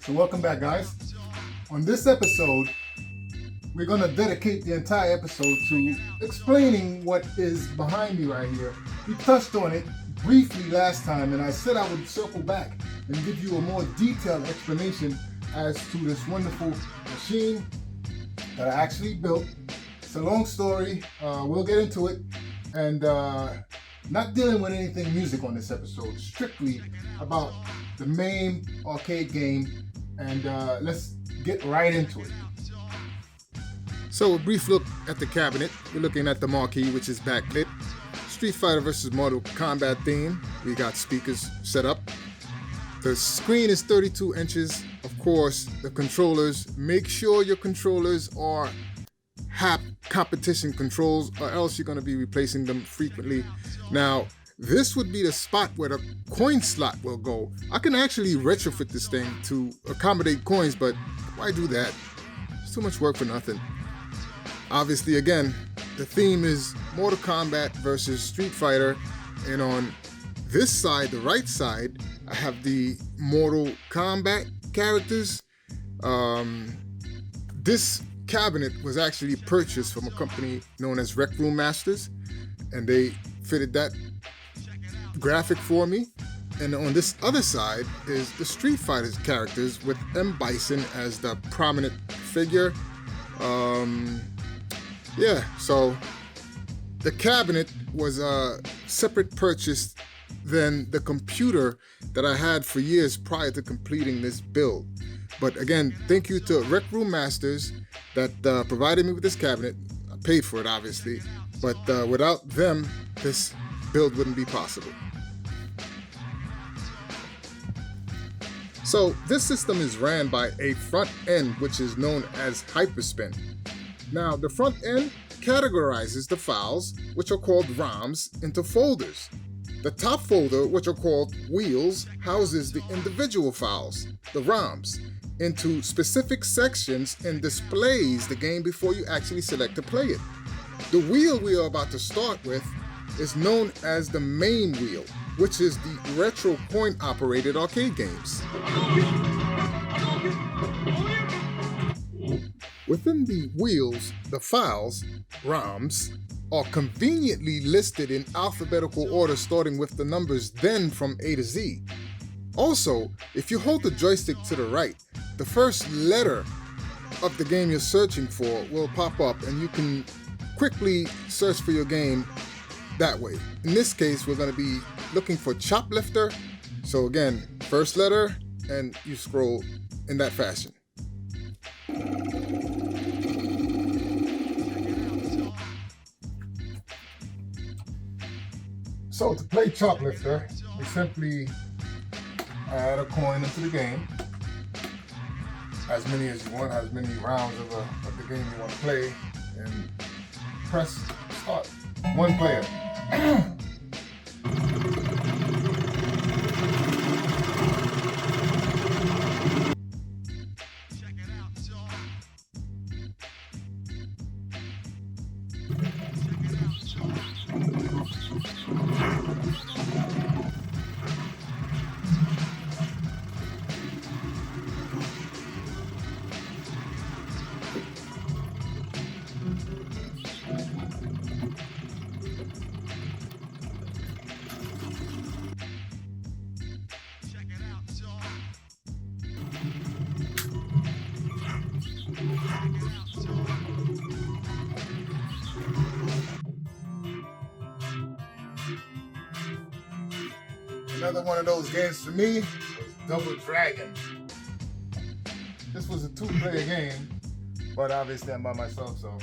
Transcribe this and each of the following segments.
So welcome back, guys. On this episode, we're going to dedicate the entire episode to explaining what is behind me right here. We touched on it briefly last time, and I said I would circle back and give you a more detailed explanation as to this wonderful machine that I actually built. It's a long story. We'll get into it. And not dealing with anything music on this episode, strictly about the Mame arcade game. And let's get right into it. So a brief look at the cabinet. We're looking at the marquee, which is backlit. Street Fighter vs. Mortal Kombat theme. We got speakers set up. The screen is 32 inches. Of course, the controllers. Make sure your controllers are competition controls, or else you're going to be replacing them frequently. Now, this would be the spot where the coin slot will go. I can actually retrofit this thing to accommodate coins, but why do that? It's too much work for nothing. Obviously, again, the theme is Mortal Kombat versus Street Fighter, and on this side, the right side, I have the Mortal Kombat characters. This cabinet was actually purchased from a company known as Rec Room Masters, and they fitted that graphic for me. And on this other side is the Street Fighter characters with M. Bison as the prominent figure. So the cabinet was a separate purchase than the computer that I had for years prior to completing this build. But again, thank you to Rec Room Masters that provided me with this cabinet. I paid for it, obviously, but without them, this build wouldn't be possible. So this system is ran by a front end, which is known as Hyperspin. Now, the front end categorizes the files, which are called ROMs, into folders. The top folder, which are called wheels, houses the individual files, the ROMs, into specific sections and displays the game before you actually select to play it. The wheel we are about to start with is known as the Mame wheel, which is the retro coin-operated arcade games. Within the wheels, the files, ROMs, are conveniently listed in alphabetical order starting with the numbers then from A to Z. Also, if you hold the joystick to the right, the first letter of the game you're searching for will pop up and you can quickly search for your game that way. In this case, we're going to be looking for Choplifter. So again, first letter, and you scroll in that fashion. So to play Choplifter, we simply add a coin into the game. As many as you want, as many rounds of the game you want to play, and press start. One player. Another one of those games for me was Double Dragon. This was a 2-player game, but obviously I'm by myself, so.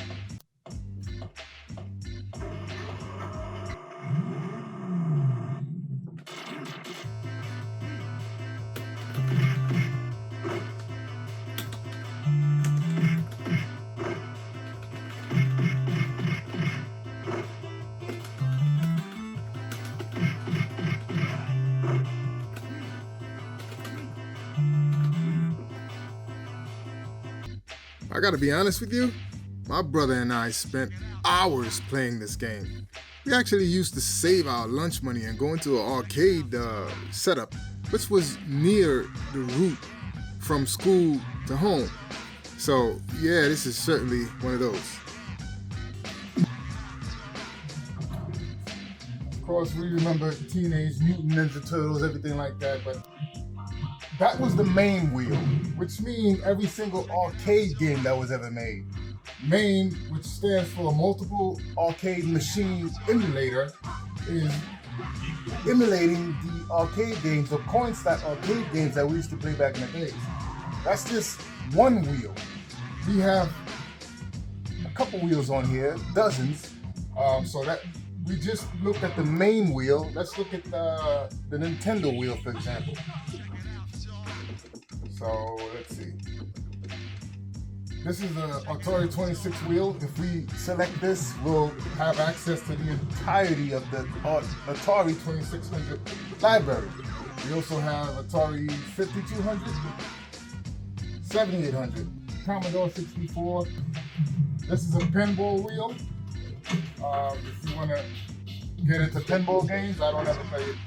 I gotta be honest with you, my brother and I spent hours playing this game. We actually used to save our lunch money and go into an arcade setup, which was near the root from school to home. So yeah, this is certainly one of those. Of course, we remember Teenage Mutant Ninja Turtles, everything like that, but that was the Mame wheel, which means every single arcade game that was ever made. Mame, which stands for Multiple Arcade Machine Emulator, is emulating the arcade games, the coin-slot arcade games that we used to play back in the days. That's just one wheel. We have a couple wheels on here, dozens. So that we just looked at the Mame wheel. Let's look at the Nintendo wheel, for example. So let's see. This is the Atari 26 wheel. If we select this, we'll have access to the entirety of the Atari 2600 library. We also have Atari 5200, 7800, Commodore 64. This is a pinball wheel. If you want to get into pinball games, I don't ever play it.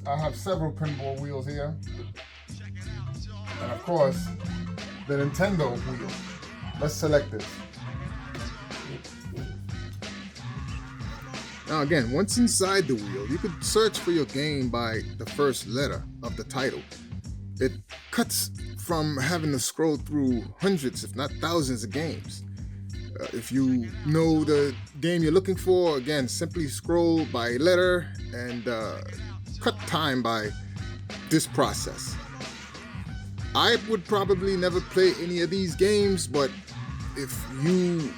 I have several pinball wheels here. And of course, the Nintendo wheel. Let's select this. Now again, once inside the wheel, you could search for your game by the first letter of the title. It cuts from having to scroll through hundreds, if not thousands of games. If you know the game you're looking for, again, simply scroll by letter and cut time by this process. I would probably never play any of these games, but if you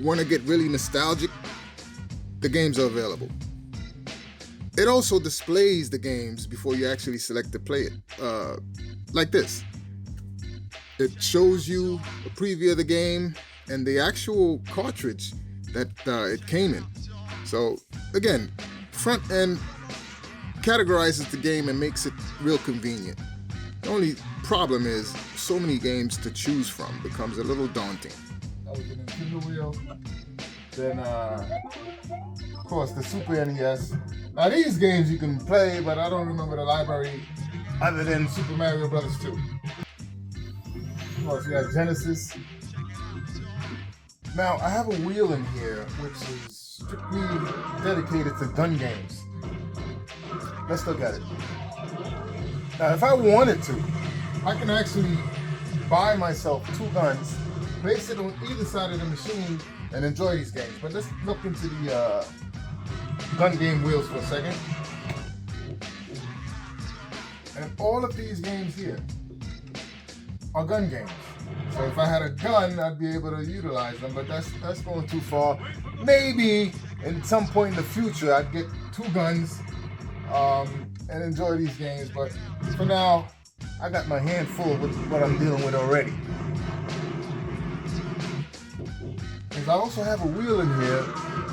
want to get really nostalgic, the games are available. It also displays the games before you actually select to play it, like this. It shows you a preview of the game and the actual cartridge that it came in. So again, front end categorizes the game and makes it real convenient. The only problem is so many games to choose from becomes a little daunting. That was the Nintendo wheel. Then, of course, the Super NES. Now these games you can play, but I don't remember the library other than Super Mario Brothers 2. Of course, we have Genesis. Now, I have a wheel in here which is strictly dedicated to gun games. Let's look at it. Now, if I wanted to, I can actually buy myself two guns, place it on either side of the machine, and enjoy these games. But let's look into the gun game wheels for a second. And all of these games here are gun games. So if I had a gun, I'd be able to utilize them, but that's going too far. Maybe at some point in the future, I'd get two guns and enjoy these games, but for now, I got my hand full with what I'm dealing with already. And I also have a wheel in here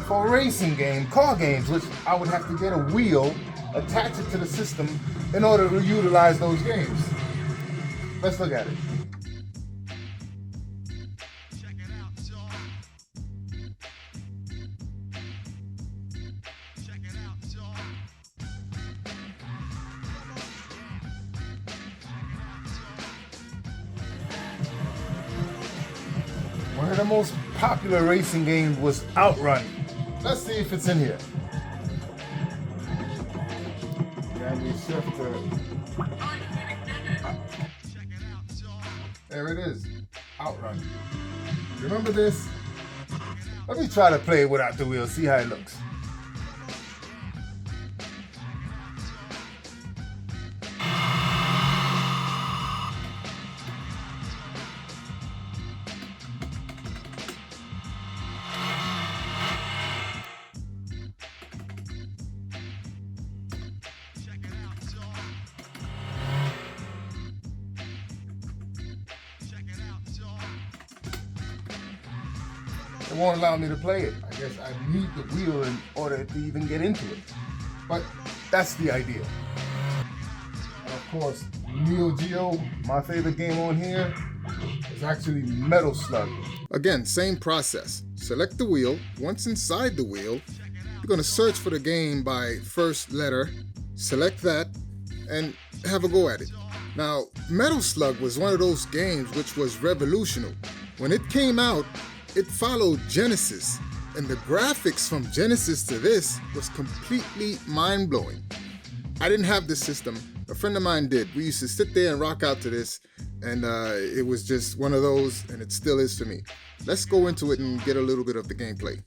for racing game, car games, which I would have to get a wheel, attach it to the system in order to utilize those games. Let's look at it. One of the most popular racing games was Outrun. Let's see if it's in here. And we shift to... There it is, Outrun. Remember this? Let me try to play it without the wheel, see how it looks. It won't allow me to play it. I guess I need the wheel in order to even get into it. But that's the idea. And of course, Neo Geo, my favorite game on here, is actually Metal Slug. Again, same process. Select the wheel. Once inside the wheel, you're going to search for the game by first letter, select that, and have a go at it. Now, Metal Slug was one of those games which was revolutionary. When it came out, it followed Genesis, and the graphics from Genesis to this was completely mind-blowing. I didn't have this system. A friend of mine did. We used to sit there and rock out to this, and it was just one of those, and it still is for me. Let's go into it and get a little bit of the gameplay.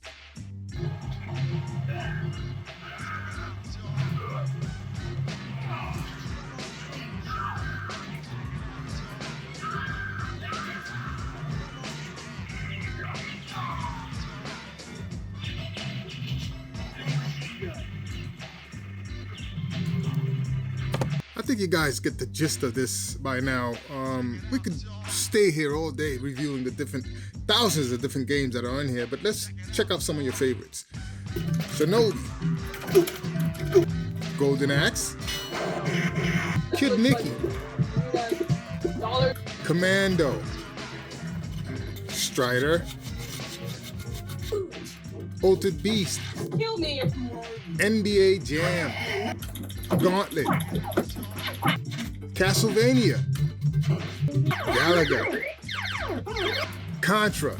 I think you guys get the gist of this by now. We could stay here all day reviewing the thousands of different games that are in here, but let's check out some of your favorites. Shinobi, Golden Axe, Kid Nicky, Commando, Strider, Altered Beast, Kill me. NBA Jam, Gauntlet, Castlevania, Galaga, Contra,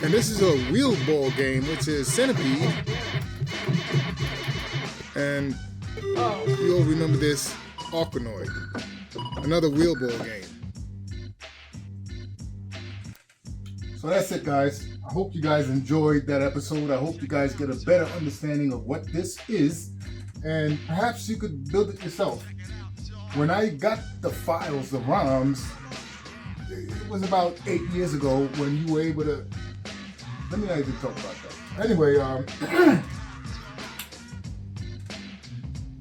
and this is a wheel ball game, which is Centipede, and you all remember this, Arkanoid, another wheel ball game. So that's it, guys. I hope you guys enjoyed that episode. I hope you guys get a better understanding of what this is, and perhaps you could build it yourself. When I got the files, the ROMs, it was about 8 years ago when you were able to. Let me not even talk about that. Anyway,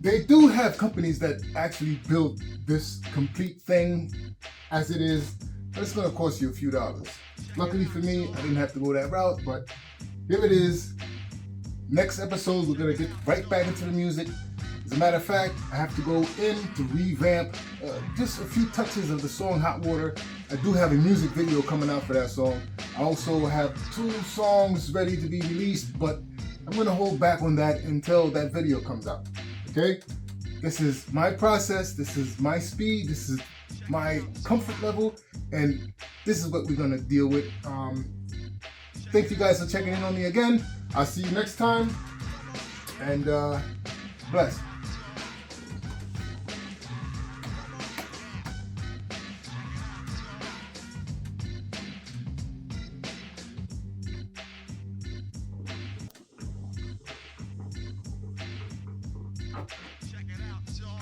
they do have companies that actually build this complete thing as it is, but it's going to cost you a few dollars. Luckily for me, I didn't have to go that route, but here it is. Next episode, we're going to get right back into the music. As a matter of fact, I have to go in to revamp just a few touches of the song Hot Water. I do have a music video coming out for that song. I also have 2 songs ready to be released, but I'm going to hold back on that until that video comes out. Okay? This is my process. This is my speed. This is my comfort level. And this is what we're going to deal with. Thank you guys for checking in on me again. I'll see you next time. And bless. Check it out, y'all.